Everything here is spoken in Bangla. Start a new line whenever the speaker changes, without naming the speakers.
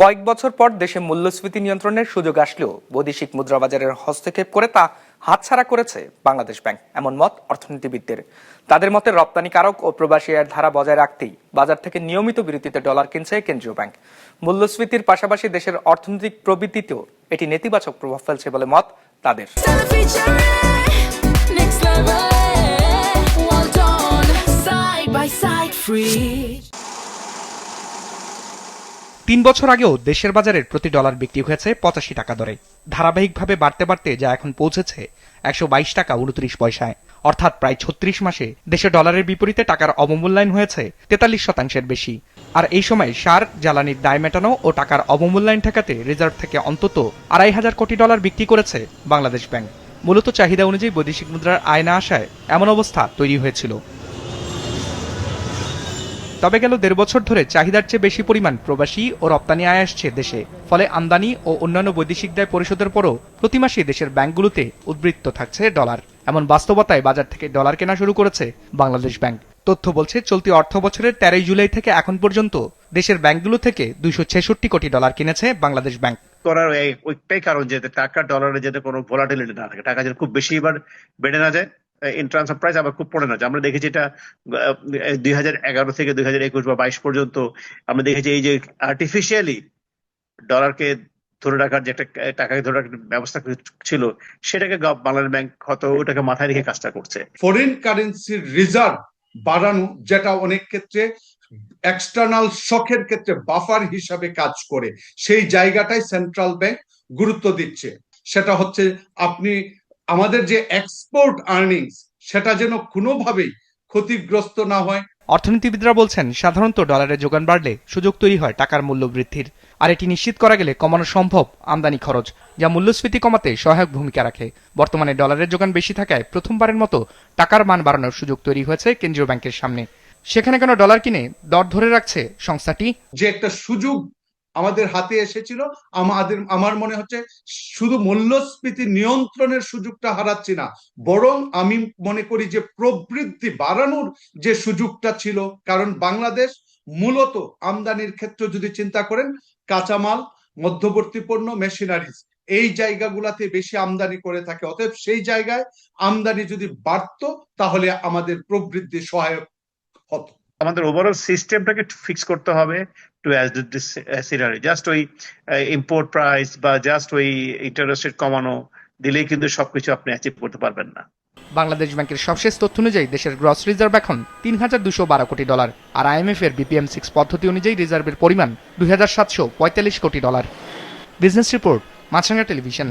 কয়েক বছর পর দেশে মূল্যস্ফীতি নিয়ন্ত্রণের সুযোগ আসলেও বৈদেশিক মুদ্রা বাজারের হস্তক্ষেপ করে তা হাতছাড়া করেছে বাংলাদেশ ব্যাংক, এমন মত অর্থনীতিবিদদের। তাদের মতে রপ্তানিকারক ও প্রবাসী আয়ের ধারা বজায় রাখতেই বাজার থেকে নিয়মিত বিরতিতে ডলার কিনছে কেন্দ্রীয় ব্যাংক। মূল্যস্ফীতির পাশাপাশি দেশের অর্থনৈতিক প্রবৃদ্ধিতেও এটি নেতিবাচক প্রভাব ফেলছে বলে মত তাদের। 3 বছর আগেও দেশের বাজারের প্রতি ডলার বিক্রি হয়েছে 85 টাকা দরে। ধারাবাহিকভাবে বাড়তে বাড়তে যা এখন পৌঁছেছে 122 টাকা 29 পয়সায়। অর্থাৎ প্রায় 36 মাসে দেশে ডলারের বিপরীতে টাকার অবমূল্যায়ন হয়েছে 43% বেশি। আর এই সময় সার, জ্বালানির দায় মেটানো ও টাকার অবমূল্যায়ন ঠেকাতে রিজার্ভ থেকে অন্তত 2,500 কোটি ডলার বিক্রি করেছে বাংলাদেশ ব্যাংক। মূলত চাহিদা অনুযায়ী বৈদেশিক মুদ্রার আয় না আসায় এমন অবস্থা তৈরি হয়েছিল। তবে গেল 1.5 বছর ধরে চাহিদার চেয়ে বেশি পরিমাণ প্রবাসী ও রপ্তানি আয় আসছে দেশে। ফলে আমদানি ও অন্যান্য বৈদেশিক দায় পরিশোধের পরও প্রতি মাসে দেশের ব্যাংকগুলোতে উদ্বৃত্ত থাকছে ডলার। এমন বাস্তবতায় বাজার থেকে ডলার কেনা শুরু করেছে বাংলাদেশ ব্যাংক। তথ্য বলছে চলতি অর্থ বছরের 13 জুলাই থেকে এখন পর্যন্ত দেশের ব্যাংকগুলো থেকে 266 কোটি ডলার কিনেছে বাংলাদেশ ব্যাংক।
করার একটাই কারণ যে টাকা ডলারে যাতে কোনো ভোলাটিলিটি না থাকে, টাকা যেন খুব বেশি এবার বেড়ে না যায়, ইন ট্রান্সফার প্রাইস আবার খুব পড়ে না যায়। আমরা দেখেছি এটা 2011 থেকে 2021 বা 22 পর্যন্ত আমরা দেখেছি এই যে আর্টিফিশিয়ালি ডলারকে ধরে রাখার যে একটা টাকাকে ধরে রাখার ব্যবস্থা ছিল, সেটাকে বাংলাদেশ ব্যাংক হয়তো ওটাকে মাথায় রেখে কাজটা করছে।
ফরেন কারেন্সির রিজার্ভ বাড়ানো, যেটা অনেক ক্ষেত্রে এক্সটার্নাল শকের ক্ষেত্রে বাফার হিসাবে কাজ করে, সেই জায়গাটাই সেন্ট্রাল ব্যাংক গুরুত্ব দিচ্ছে। সেটা হচ্ছে আপনি আমাদের যে এক্সপোর্ট আর্নিংস, সেটা যেন কোনোভাবেই ক্ষতিগ্রস্ত না হয়।
অর্থনীতিবিদরা বলছেন সাধারণত ডলারের যোগান বাড়লে সুযোগ তৈরি হয় টাকার মূল্য বৃদ্ধির। আর এটি নিশ্চিত করা গেলে কমানো সম্ভব আমদানি খরচ, যা মূল্যস্ফীতি কমাতে সহায়ক ভূমিকা রাখে। বর্তমানে ডলারের যোগান বেশি থাকায় প্রথমবারের মতো টাকার মান বাড়ানোর সুযোগ তৈরি হয়েছে কেন্দ্রীয় ব্যাংকের সামনে। সেখানে কেন ডলার কিনে দর ধরে রাখছে সংস্থাটি?
যে একটা সুযোগ আমাদের হাতে এসেছিল, আমার মনে হচ্ছে শুধু মূল্যস্ফীতি নিয়ন্ত্রণের সুযোগটা হারাচ্ছি না, বরং আমি মনে করি যে প্রবৃদ্ধি বাড়ানোর যে সুযোগটা ছিল। কারণ বাংলাদেশ মূলত আমদানির ক্ষেত্রে যদি চিন্তা করেন, কাঁচামাল, মধ্যবর্তী পণ্য, মেশিনারিজ, এই জায়গাগুলাতে বেশি আমদানি করে থাকে। অতএব সেই জায়গায় আমদানি যদি বাড়তো তাহলে আমাদের প্রবৃদ্ধি সহায়ক হতো।
আমাদের ওভারঅল সিস্টেমটাকে ফিক্স করতে হবে টু সিনারি। জাস্ট ওই ইম্পোর্ট প্রাইস বা জাস্ট ওই ইন্টারেস্ট রেট কমানো দিলেই কিন্তু সবকিছু আপনি অ্যাচিভ করতে পারবেন না।
বাংলাদেশ ব্যাংকের সবশেষ তথ্য অনুযায়ী দেশের গ্রস রিজার্ভ এখন 3,212 কোটি ডলার, আর IMF এর BPM6 পদ্ধতি অনুযায়ী রিজার্ভের পরিমাণ 2,745 কোটি ডলার। বিজনেস রিপোর্ট, মাছরাঙা টেলিভিশন।